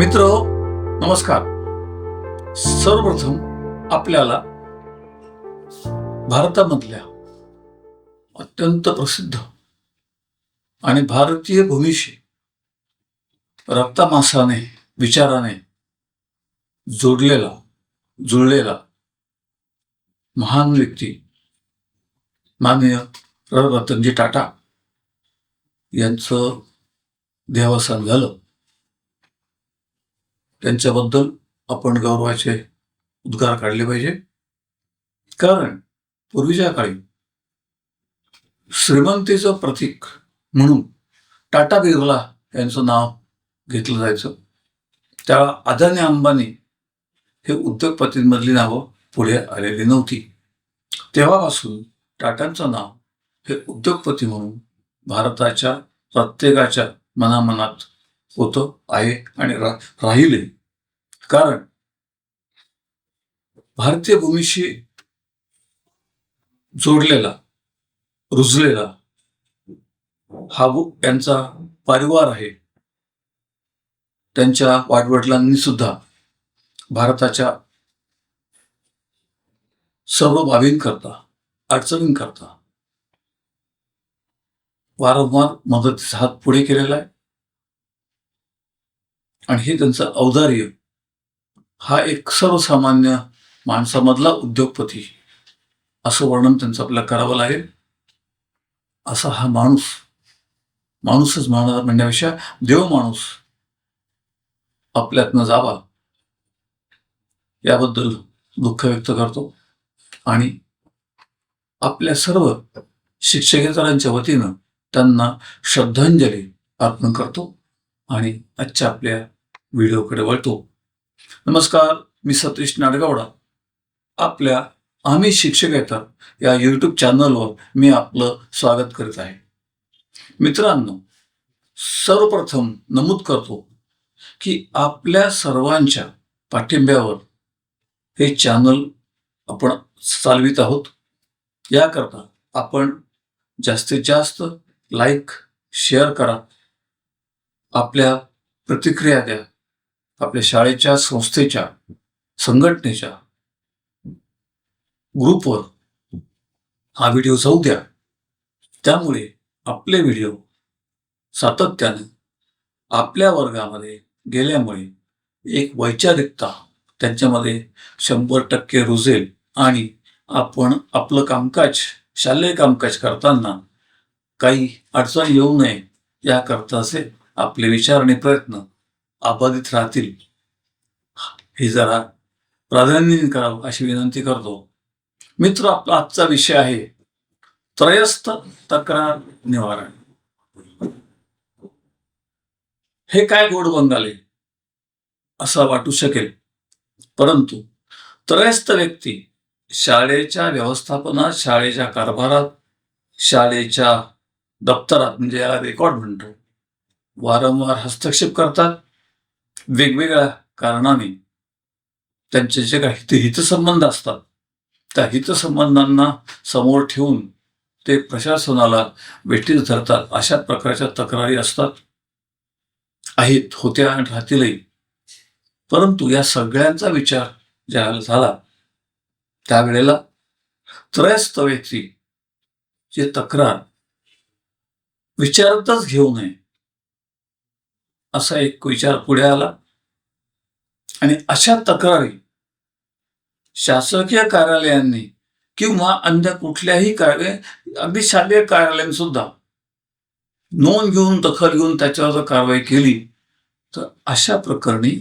मित्र, नमस्कार. सर्वप्रथम आपल्याला भारतामधल्या अत्यंत प्रसिद्ध आणि भारतीय भूमीशी रक्तामांसाने विचाराने जुळलेला महान व्यक्ती माननीय रतनजी टाटा यांचं देहावसान झालं. त्यांच्याबद्दल आपण गौरवाचे उद्गार काढले पाहिजे, कारण पूर्वीच्या काळी श्रीमंतीचं प्रतीक म्हणून टाटा बिर्ला यांचं नाव घेतलं जायचं. त्या अदानी अंबानी हे उद्योगपतींमधली नावं पुढे आलेली नव्हती. तेव्हापासून टाटांचं नाव हे उद्योगपती म्हणून भारताच्या प्रत्येकाच्या मनामनात होतं, आहे आणि राहिले. कारण भारतीय भूमीशी जोडलेला रुजलेला हा यांचा परिवार आहे. त्यांच्या वाडवडिलांनी सुद्धा भारताच्या सर्व बाबींकरता, अडचणींकरता वारंवार मदतीचा हात पुढे केलेला आहे. आणि हे त्यांचं औदार्य, हा एक सर्वसामान्य माणसामधला उद्योगपती असं वर्णन त्यांचं आपल्याला करावं लागेल. असा हा माणूसच म्हणण्यापेक्षा देव माणूस आपल्यातनं जावा याबद्दल दुःख व्यक्त करतो आणि आपल्या सर्व शिक्षकेतरांच्या वतीनं त्यांना श्रद्धांजली अर्पण करतो आणि आजच्या आपल्या व्हिडिओकडे वळतो. नमस्कार, मी सतीश नाडगावडा. आपल्या आम्ही शिक्षकेतर या यूट्यूब चॅनलवर मी आपलं स्वागत करीत आहे. मित्रांनो, सर्वप्रथम नमूद करतो की आपल्या सर्वांच्या पाठिंब्यावर हे चॅनल आपण चालवित आहोत. याकरता आपण जास्तीत जास्त लाईक, शेअर करा, आपल्या प्रतिक्रिया द्या, आपल्या शाळेच्या, संस्थेच्या, संघटनेच्या ग्रुपवर हा व्हिडिओ जाऊ द्या. त्यामुळे आपले व्हिडिओ सातत्याने आपल्या वर्गामध्ये गेल्यामुळे एक वैचारिकता त्यांच्यामध्ये 100% रुजेल आणि आपण आपलं कामकाज, शालेय कामकाज करताना काही अडचण येऊ नये याकरताचे आपले विचार आणि प्रयत्न अबाधित राहतील, हे जरा प्राधान्याने करावं अशी विनंती करतो. मित्र, आपला आजचा विषय आहे त्रयस्थ तक्रार निवारण. हे काय गोड बंगाली असं वाटू शकेल, परंतु त्रयस्थ व्यक्ती शाळेच्या व्यवस्थापनात, शाळेच्या कारभारात, शाळेच्या दप्तरात म्हणजे याला रेकॉर्ड म्हणतो, वारंवार हस्तक्षेप करतात. वेगवेगळ्या कारणाने त्यांचे जे काही हितसंबंध असतात त्या हितसंबंधांना समोर ठेवून ते प्रशासनाला वेठीस धरतात. अशा प्रकारच्या तक्रारी असतात, आहेत, होत्या आणि राहतीलही. परंतु या सगळ्यांचा विचार ज्यावेळेला झाला त्यावेळेला त्रयस्थ व्यक्ती ची तक्रार विचारातच घेऊ नये असा एक विचार पुढे आला आणि अशा तक्रारी शासकीय कार्यालयांनी किंवा अन्य कुठल्याही अगदी शालेय कार्यालयांनी सुद्धा नोंद घेऊन, दखल घेऊन त्याच्यावर जर कारवाई केली तर अशा प्रकरणी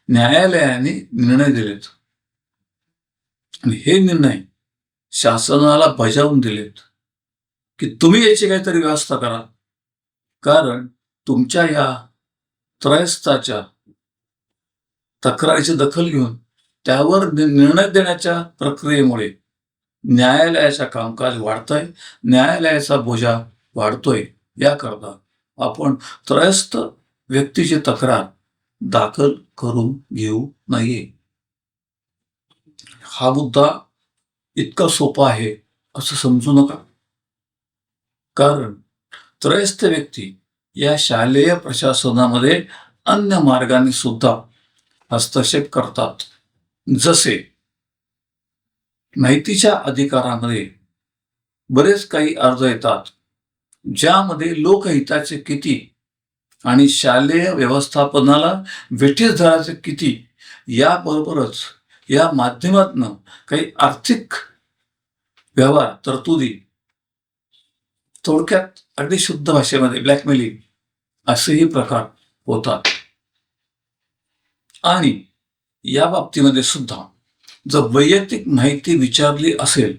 न्यायालयाने निर्णय दिलेत आणि हे निर्णय शासनाला बजावून दिलेत की तुम्ही याची काहीतरी व्यवस्था करा. कारण तुमच्या या त्रयस्थाच्या तक्रारीची दखल घेऊन त्यावर निर्णय देण्याच्या प्रक्रियेमुळे न्यायालयाचं कामकाज वाढतंय, न्यायालयाचा बोजा वाढतोय. याकरता आपण त्रयस्थ व्यक्तीची तक्रार दाखल करून घेऊ नये. हा मुद्दा इतका सोपा आहे असं समजू नका, कारण त्रयस्थ व्यक्ती या शालेय प्रशासनामध्ये अन्य मार्गाने सुद्धा हस्तक्षेप करतात. जसे माहितीच्या अधिकारामध्ये बरेच काही अर्ज येतात, ज्यामध्ये लोकहिताचे किती आणि शालेय व्यवस्थापनाला वेठीस धरायचे किती, याबरोबरच या माध्यमातनं काही आर्थिक व्यवहार, तरतुदी, थोडक्यात अगदी शुद्ध भाषेमध्ये ब्लॅकमेलिंग असेही प्रकार होतात. आणि या बाबतीमध्ये सुद्धा जर वैयक्तिक माहिती विचारली असेल,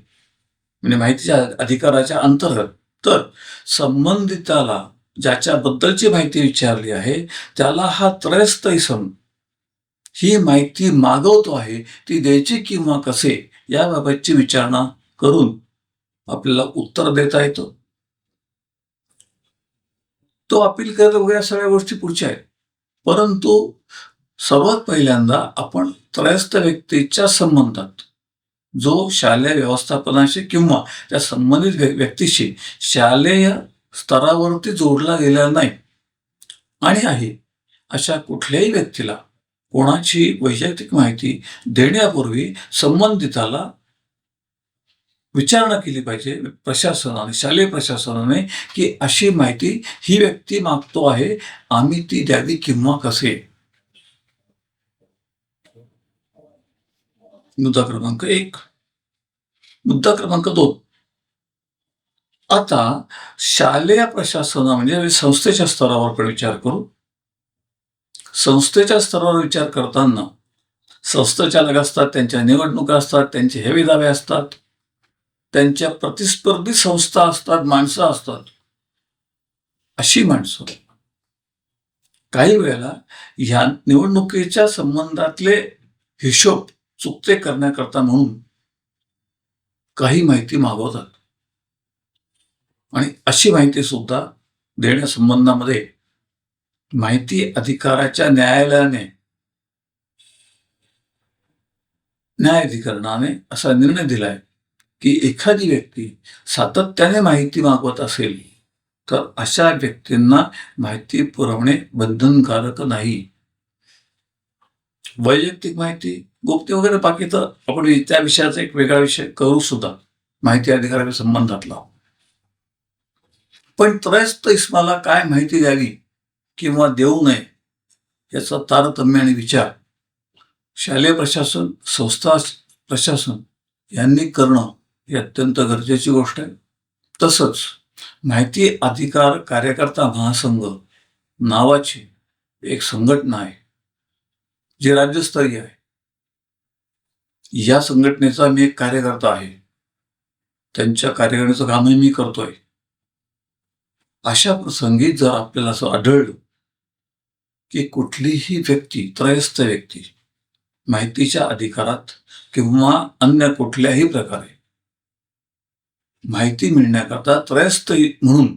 म्हणजे माहितीच्या अधिकाराच्या अंतर्गत, तर संबंधिताला ज्याच्याबद्दलची माहिती विचारली आहे त्याला हा त्रयस्थ इसम ही माहिती मागवतो आहे ती द्यायची किंवा कसे, याबाबतची विचारणा करून आपल्याला उत्तर देता येतं. तो अपील करत वगैरे सगळ्या गोष्टी पुढच्या आहेत. परंतु सर्वात पहिल्यांदा आपण त्रयस्थ व्यक्तीच्या संबंधात, जो शालेय व्यवस्थापनाशी किंवा त्या संबंधित व्यक्तीशी शालेय स्तरावरती जोडला गेलेला नाही आणि आहे, अशा कुठल्याही व्यक्तीला कोणाची वैयक्तिक माहिती देण्यापूर्वी संबंधिताला विचारणा केली पाहिजे प्रशासनाने, शालेय प्रशासनाने, की अशी माहिती ही व्यक्ती मागतो आहे, आम्ही ती द्यावी किंवा कसे. मुद्दा क्रमांक 1. मुद्दा क्रमांक 2. आता शालेय प्रशासना म्हणजे संस्थेच्या स्तरावर आपण विचार करू. संस्थेच्या स्तरावर विचार करताना संस्थाचालक असतात, त्यांच्या निवडणुका असतात, त्यांचे हेवे दावे असतात, त्यांच्या प्रतिस्पर्धी संस्था असतात, माणसं असतात. अशी माणसं काही वेळेला ह्या निवडणुकीच्या संबंधातले हिशोब चुकते करण्याकरता म्हणून काही माहिती मागवतात आणि अशी माहिती सुद्धा देण्यासंबंधामध्ये माहिती अधिकाराच्या न्यायाधिकरणाने असा निर्णय दिलाय की एखादी व्यक्ती सातत्याने माहिती मागवत असेल तर अशा व्यक्तींना माहिती पुरवणे बंधनकारक नाही. वैयक्तिक माहिती, गोप्य वगैरे बाकी तर आपण त्या विषयाचा एक वेगळा विषय करू सुद्धा, माहिती अधिकाराच्या संबंधातला. पण त्रयस्थ इस्माला काय माहिती द्यावी किंवा देऊ नये याचा तारतम्य आणि विचार शालेय प्रशासन, संस्था प्रशासन यांनी करणं ही अत्यंत गरजेची गोष्ट आहे. तसंच माहिती अधिकार कार्यकर्ता महासंघ नावाची एक संघटना आहे जी राज्यस्तरीय आहे. या संघटनेचा मी एक कार्यकर्ता आहे, त्यांच्या कार्यकारिणीचं कामही मी करतोय. अशा प्रसंगी जर आपल्याला असं आढळलं की कुठलीही व्यक्ती, त्रयस्थ व्यक्ती माहितीच्या अधिकारात किंवा अन्य कुठल्याही प्रकारे माहिती मिळण्याकरता त्रयस्थ म्हणून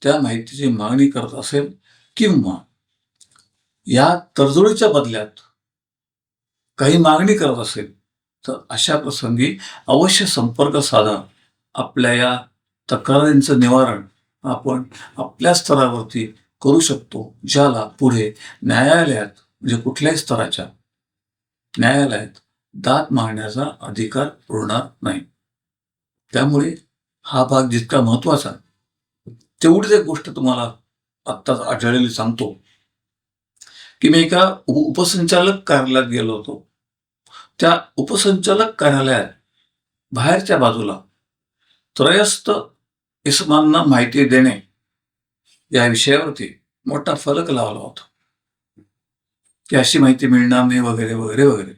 त्या माहितीची मागणी करत असेल किंवा या तडजोडीच्या बदल्यात काही मागणी करत असेल तर अशा प्रसंगी अवश्य संपर्क साधा. आपल्या या तक्रारींचं निवारण आपण आपल्या स्तरावरती करू शकतो, ज्याला पुढे न्यायालयात, म्हणजे कुठल्याही स्तराच्या न्यायालयात दाद मागण्याचा अधिकार उरणार नाही. त्यामुळे हा भाग जितका महत्वाचा तेवढीच एक गोष्ट तुम्हाला आत्ताच आढळलेली सांगतो की मी एका उपसंचालक कार्यालयात गेलो होतो. त्या उपसंचालक कार्यालयात बाहेरच्या बाजूला त्रयस्थ इसमांना माहिती देणे या विषयावरती मोठा फलक लावला होता की अशी माहिती मिळणार नाही वगैरे वगैरे वगैरे.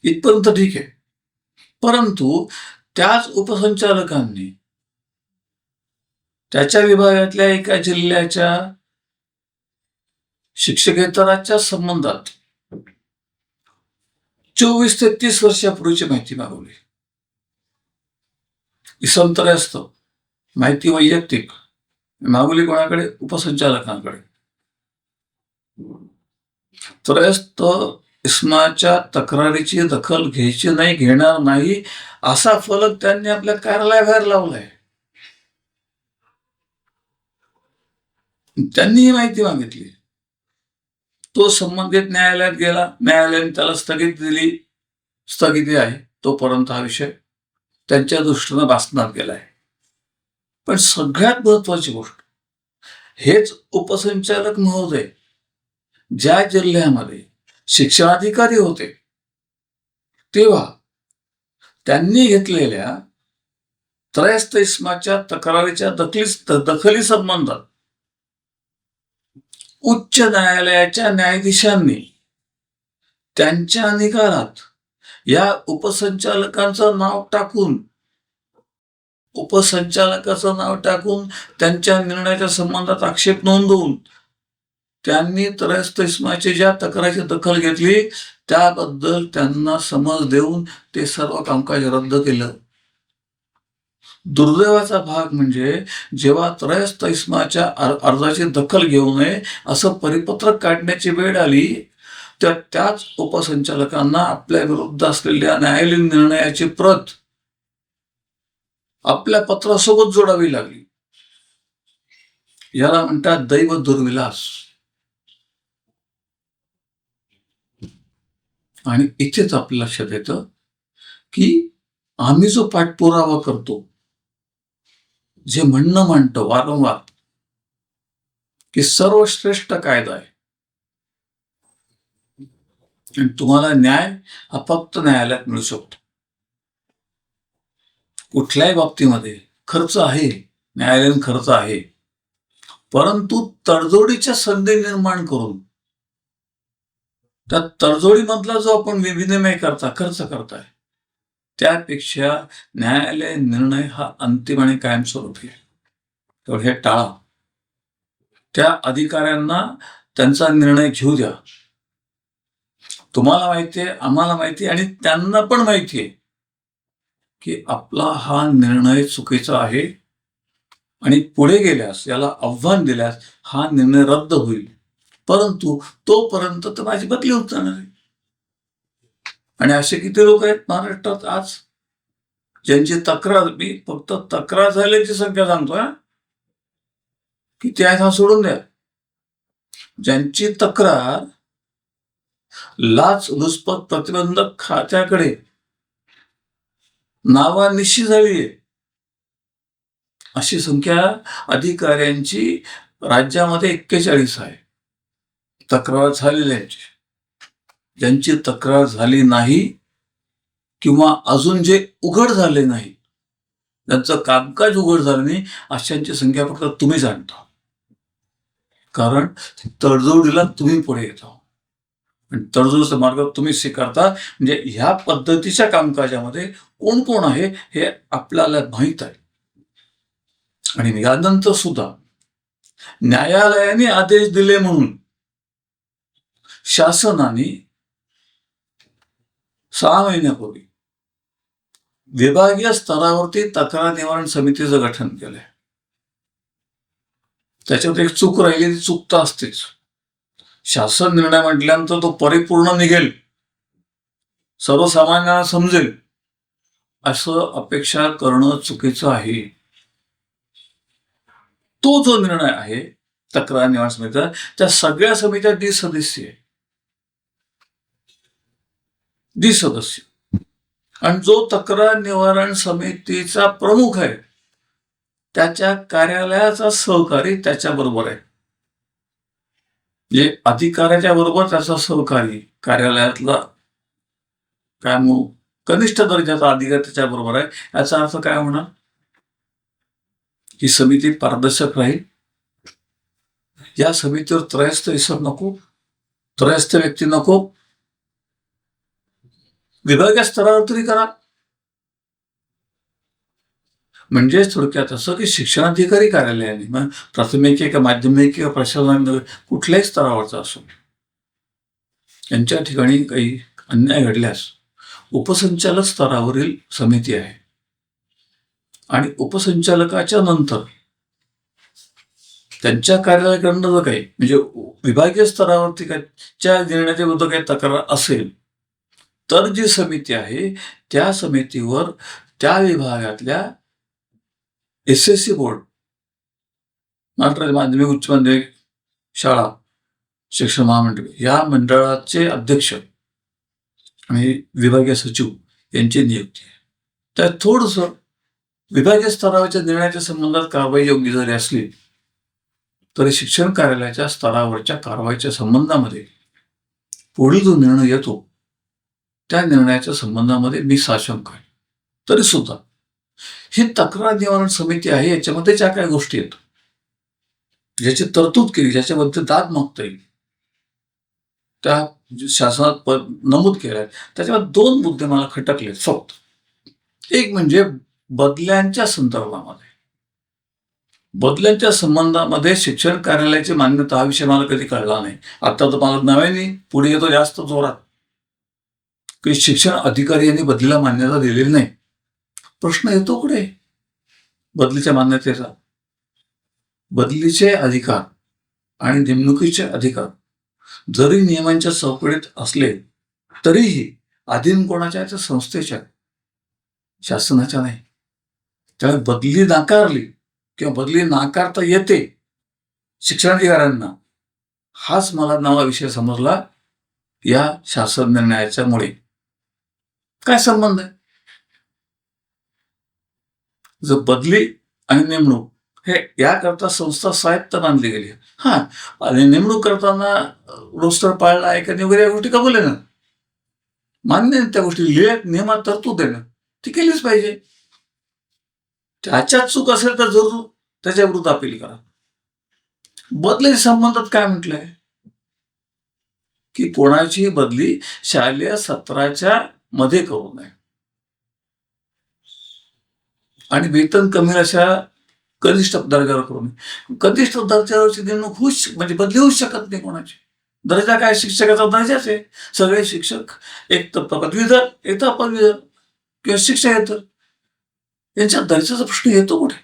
इथपर्यंत ठीक आहे. परंतु त्याच उपसंचालकांनी त्याच्या विभागातल्या एका जिल्ह्याच्या शिक्षकेतराच्या संबंधात 24 ते 30 वर्षापूर्वीची माहिती मागवली. इसम त्रयस्थ, माहिती वैयक्तिक, मागवली कोणाकडे? उपसंचालकांकडे. त्रयस्थ इस्माच्या तक्रारीची दखल घ्यायची नाही, घेणार नाही असा फलक त्यांनी आपल्या कार्यालयाबाहेर लावलाय. त्यांनी ही माहिती मागितली. तो संबंधित न्यायालयात गेला, न्यायालयाने त्याला स्थगिती आहे, तोपर्यंत हा विषय त्यांच्या दृष्टीनं वाचनात गेलाय. पण सगळ्यात महत्वाची गोष्ट, हेच उपसंचालक महोदय ज्या जिल्ह्यामध्ये शिक्षणाधिकारी होते, तेव्हा त्यांनी घेतलेल्या त्रयस्थ इस्माच्या तक्रारीच्या दखली संबंधात उच्च न्यायालयाच्या न्यायाधीशांनी त्यांच्या निकालात या उपसंचालकाचं नाव टाकून त्यांच्या निर्णयाच्या संबंधात आक्षेप नोंदवून त्यांनी त्रयस्थ इस्माची ज्या तक्रारीची दखल घेतली त्याबद्दल त्यांना समज देऊन ते सर्व कामकाज रद्द केलं. दुर्दैवाचा भाग म्हणजे जेव्हा त्रयस्थ इस्माच्या अर्जाची दखल घेऊ नये असं परिपत्रक काढण्याची वेळ आली, तर त्याच उपसंचालकांना आपल्या विरुद्ध असलेल्या न्यायालयीन निर्णयाची प्रत आपल्या पत्रासोबत जोडावी लागली. याला म्हणतात दैव दुर्विलास. आणि इथेच आपल्या लक्षात येतं की आम्ही जो पाठपुरावा करतो, जे म्हणणं मांडतो वारंवार की सर्वश्रेष्ठ कायदा आहे आणि तुम्हाला न्याय हा फक्त न्यायालयात मिळू शकतो. कुठल्याही बाबतीमध्ये खर्च आहे, न्यायालयीन खर्च आहे, परंतु तडजोडीच्या संधी निर्माण करून त्या तडजोडीमधला जो आपण विनिमय खर्च करताय, त्यापेक्षा न्यायालय निर्णय हा अंतिम आणि कायमस्वरूपी आहे. तर हे टाळा. त्या अधिकाऱ्यांना त्यांचा निर्णय घेऊ द्या. तुम्हाला माहितीये, आम्हाला माहितीये आणि त्यांना पण माहितीये की आपला हा निर्णय चुकीचा आहे आणि पुढे गेल्यास, याला आव्हान दिल्यास हा निर्णय रद्द होईल. परंतु तोपर्यंत तर माझी बदली होत जाणार आहे. आणि असे किती लोक आहेत महाराष्ट्रात आज ज्यांची तक्रार, मी फक्त तक्रार झाल्याची संख्या सांगतोय, किती आहेत हा सोडून द्या, ज्यांची तक्रार लाचलुचपत प्रतिबंधक खात्याकडे नावानिशी झालीये, अशी संख्या अधिकाऱ्यांची राज्यामध्ये 41 आहे तक्रार झालेल्यांची. ज्यांची तक्रार झाली नाही किंवा अजून जे उघड झाले नाही, ज्यांचं कामकाज उघड झालं नाही, अशांची संख्या फक्त तुम्ही जाणता. कारण तडजोडीला तुम्ही पुढे येता आणि तडजोडीचा मार्ग तुम्ही स्वीकारता. म्हणजे ह्या पद्धतीच्या कामकाजामध्ये कोण कोण आहे हे आपल्याला माहीत आहे. आणि यानंतर सुद्धा न्यायालयाने आदेश दिले म्हणून शासनाने 6 महिन्यापूर्वी विभागीय स्तरावरती तक्रार निवारण समितीचं गठन केलंय. त्याच्यात एक चूक राहिली, ती चूक तर असतेच. शासन निर्णय म्हटल्यानंतर तो परिपूर्ण निघेल, सर्वसामान्यांना समजेल असं अपेक्षा करणं चुकीचं आहे. तो जो निर्णय आहे तक्रार निवारण समितीचा, त्या सगळ्या समित्या द्विसदस्यीय आणि जो तक्रार निवारण समितीचा प्रमुख आहे त्याच्या कार्यालयाचा सहकारी त्याच्याबरोबर आहे. म्हणजे अधिकाऱ्याच्या बरोबर त्याचा सहकारी, कार्यालयातला काय कनिष्ठ दर्जाचा अधिकारी त्याच्या बरोबर आहे. याचा अर्थ काय होणार? ही समिती पारदर्शक राहील. या समितीवर त्रयस्थ इसम नको, त्रयस्थ व्यक्ती नको. विभागीय स्तरावर तरी करा. म्हणजे थोडक्यात असं की शिक्षणाधिकारी कार्यालयाने, मग प्राथमिक किंवा माध्यमिक किंवा प्रशासन कुठल्याही स्तरावरचा असो, यांच्या ठिकाणी काही अन्याय घडल्यास उपसंचालक स्तरावरील समिती आहे आणि उपसंचालकाच्या नंतर त्यांच्या कार्यालयाकडनं जर काही, म्हणजे विभागीय स्तरावरती च्या निर्णयाच्या विरुद्ध काही तक्रार असेल तर जी समिती आहे त्या समितीवर त्या विभागातल्या SSC बोर्ड, महाराष्ट्र माध्यमिक उच्च माध्यमिक शाळा शिक्षण महामंडळ या मंडळाचे अध्यक्ष आणि विभागीय सचिव यांची नियुक्ती आहे. त्यात थोडंसं विभागीय स्तरावरच्या निर्णयाच्या संबंधात कारवाई योग्य जरी असली तरी शिक्षण कार्यालयाच्या स्तरावरच्या कारवाईच्या संबंधामध्ये पुढील जो निर्णय येतो त्या निर्णयाच्या संबंधामध्ये मी साशंक आहे. तरी सुद्धा ही तक्रार निवारण समिती आहे, याच्यामध्ये ज्या काही गोष्टी आहेत ज्याची तरतूद केली, ज्याच्याबद्दल दाद मागता येईल, त्या शासनात नमूद केल्या, त्याच्यावर 2 मुद्दे मला खटकले फक्त. एक म्हणजे बदल्यांच्या संदर्भामध्ये. बदल्यांच्या संबंधामध्ये शिक्षण कार्यालयाची मान्यता हा विषय मला कधी कळला नाही. आता तर मला नव्याने पुढे येतो जास्त जोरात की शिक्षण अधिकारी यांनी बदलीला मान्यता दिलेली नाही. प्रश्न येतो कुठे बदलीच्या मान्यतेचा? बदलीचे अधिकार आणि नेमणुकीचे अधिकार जरी नियमांच्या चौकटीत असले तरीही अधीन कोणाच्या आहेत? संस्थेच्या, शासनाच्या नाही. त्यामुळे बदली नाकारली किंवा बदली नाकारता येते शिक्षणाधिकाऱ्यांना, हाच मला नवा विषय समजला या शासन निर्णयाच्या मुळे. काय संबंध आहे? जर बदली आणि नेमणूक हे याकरता संस्था स्वायत्त मानली गेली, हा, आणि नेमणूक करताना रोस्टर पाळला आहे का नाही वगैरे या गोष्टी कबूल आहे ना, मान्य त्या गोष्टी लिहिल्यात, नियमात तरतूद आहे ना, ती केलीच पाहिजे. त्याच्यात चूक असेल तर जरूर त्याच्या विरुद्ध अपील करा. बदली संबंधात काय म्हटलंय की कोणाची बदली शालेय सत्राच्या मध्ये करू नये आणि वेतन कमी अशा कनिष्ठ दर्जावर करू नये. कनिष्ठ दर्जावरची नेमणूक म्हणजे बदली होऊच शकत नाही कोणाची. दर्जा काय? शिक्षकाचा दर्जाच आहे. सगळे शिक्षक एक तर पदवीधर, एक तर अपदवीधर किंवा शिक्षकेतर, यांच्या दर्जाचा प्रश्न येतो कुठे?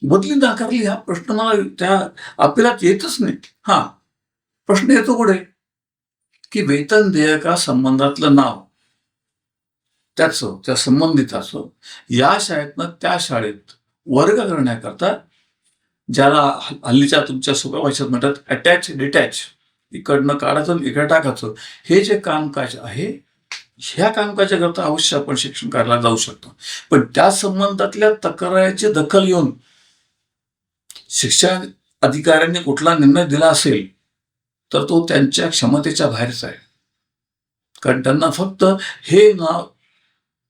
बदली नाकारली हा प्रश्न मला त्या अपिलात येतच नाही. हा प्रश्न येतो कुठे की वेतन देयका संबंधातलं नाव त्याचं, त्या संबंधिताचं या शाळेतनं त्या शाळेत वर्ग करण्याकरता, ज्याला हल्लीच्या तुमच्या सोप्या भाषेत म्हणतात अटॅच डिटॅच, इकडनं काढायचं इकडे टाकायचं, हे जे कामकाज आहे ह्या कामकाजाकरता अवश्य आपण शिक्षण कार्यालयात जाऊ शकतो. पण त्या संबंधातल्या तक्रारीची दखल घेऊन शिक्षण अधिकाऱ्यांनी कुठला निर्णय दिला असेल तर तो त्यांच्या क्षमतेच्या बाहेरचा आहे. कारण त्यांना फक्त हे नाव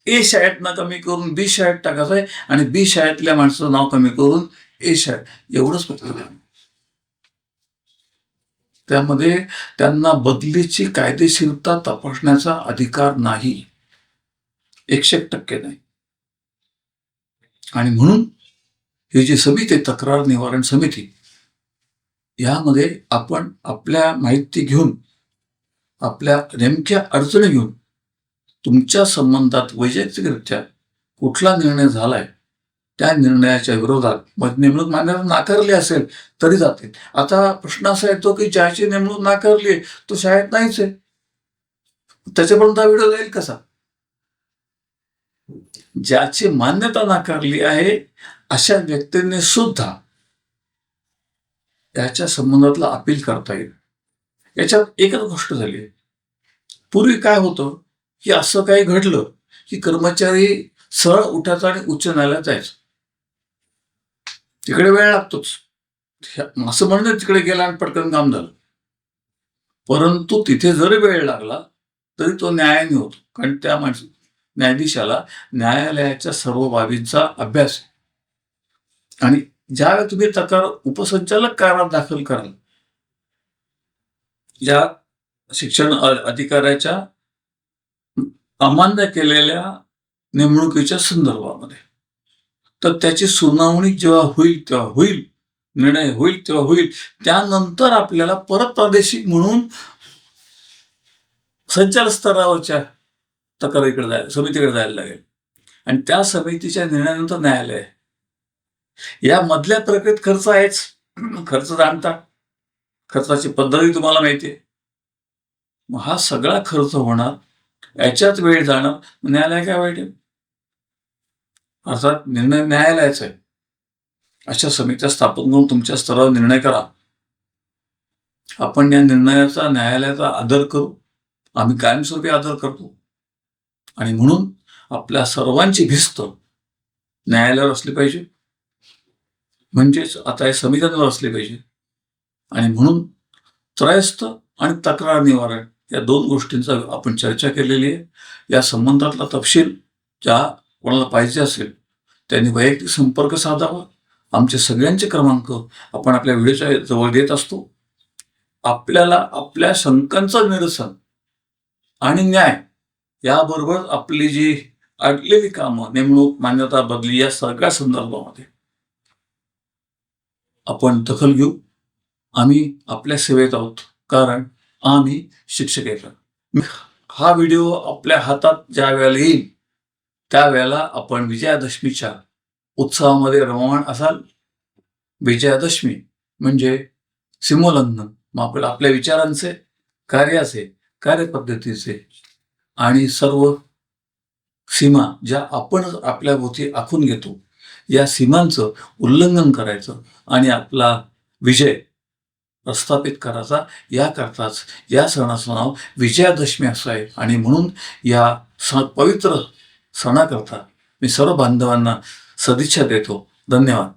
ए शाळेतनं कमी करून बी शाळेत टाकायचं आहे आणि बी शाळेतल्या माणसाचं नाव कमी करून ए शाळेत, एवढंच फक्त. त्यामध्ये त्यांना बदलीची कायदेशीरता तपासण्याचा अधिकार नाही, 100% नाही. आणि म्हणून ही जी समिती, तक्रार निवारण समिती, यामध्ये आपण आपल्या माहिती घेऊन, आपल्या नेमक्या अडचणी घेऊन, तुमच्या संबंधात वैयक्तिकरित्या कुठला निर्णय झालाय त्या निर्णयाच्या विरोधात नेमणूक मान्यता नाकारली असेल तरी जाते. आता प्रश्न असा येतो की ज्याची नेमणूक नाकारली तो शाळेत नाहीच आहे, त्याच्यापर्यंत हा व्हिडिओ जाईल कसा? ज्याची मान्यता नाकारली आहे अशा व्यक्तींनी सुद्धा त्याच्या संबंधातला अपील करता येईल. याच्यात एकच गोष्ट झाली. पूर्वी काय होतं की असं काही घडलं की कर्मचारी सरळ उठायचा आणि उच्च न्यायालयात जायचं. तिकडे वेळ लागतोच, असं म्हणणं तिकडे गेला आणि पटकन काम झालं. परंतु तिथे जरी वेळ लागला तरी तो न्यायाने होतो, कारण त्या न्यायाधीशाला न्यायालयाच्या सर्व बाबींचा अभ्यास आहे. आणि ज्यावेळेला तुम्ही तक्रार उपसंचालक कार्यालयात दाखल कराल या शिक्षण अधिकाऱ्याच्या अमान्य केलेल्या नेमणुकीच्या संदर्भामध्ये, तर त्याची सुनावणी जेव्हा होईल तेव्हा होईल, निर्णय होईल तेव्हा होईल. त्यानंतर आपल्याला परत प्रादेशिक म्हणून संचालक स्तरावरच्या तक्रारीकडे समितीकडे जायला लागेल आणि त्या समितीच्या निर्णयानंतर न्यायालय. या मधल्या प्रक्रियेत खर्च आहेच. खर्च जाणता, खर्चाची पद्धती तुम्हाला माहिती आहे. मग हा सगळा खर्च होणार, याच्यात वेळ जाणार, न्यायालय काय वाईट आहे? अर्थात निर्णय न्यायालयाचा आहे. अशा समित्या स्थापन करून तुमच्या स्तरावर निर्णय करा. आपण या निर्णयाचा, न्यायालयाचा आदर करू. आम्ही कायमस्वरूपी आदर करतो. आणि म्हणून आपल्या सर्वांची भिस्त न्यायालयावर असली पाहिजे, म्हणजेच आता हे संविधानावर असली पाहिजे. आणि म्हणून त्रयस्थ आणि तक्रार निवारण या 2 गोष्टींचा आपण चर्चा केलेली आहे. या संबंधातला तपशील ज्या कोणाला पाहिजे असेल त्यांनी वैयक्तिक संपर्क साधावा. आमचे सगळ्यांचे क्रमांक आपण आपल्या व्हिडिओच्या जवळ देत असतो. आपल्याला आपल्या शंकांचं निरसन आणि न्याय याबरोबर आपली जी अडलेली कामं, नेमणूक, मान्यता, बदली या सगळ्या संदर्भामध्ये आपण दखल घेऊ. आम्ही आपल्या सेवेत आहोत, कारण आम्ही शिक्षक आहेत. हा व्हिडिओ आपल्या हातात ज्या वेळेला येईल त्यावेळेला आपण विजयादशमीच्या उत्सवामध्ये रममाण असाल. विजयादशमी म्हणजे सीमोल्लंघन. मग आपल्या विचारांचे, कार्याचे, कार्यपद्धतीचे आणि सर्व सीमा ज्या आपण आपल्या भोवती आखून घेतो, या सीमांचं उल्लंघन करायचं आणि आपला विजय प्रस्थापित करायचा. याकरताच या सणाचं नाव विजयादशमी असं आहे. आणि म्हणून या पवित्र सणाकरता मी सर्व बांधवांना सदिच्छा देतो. धन्यवाद.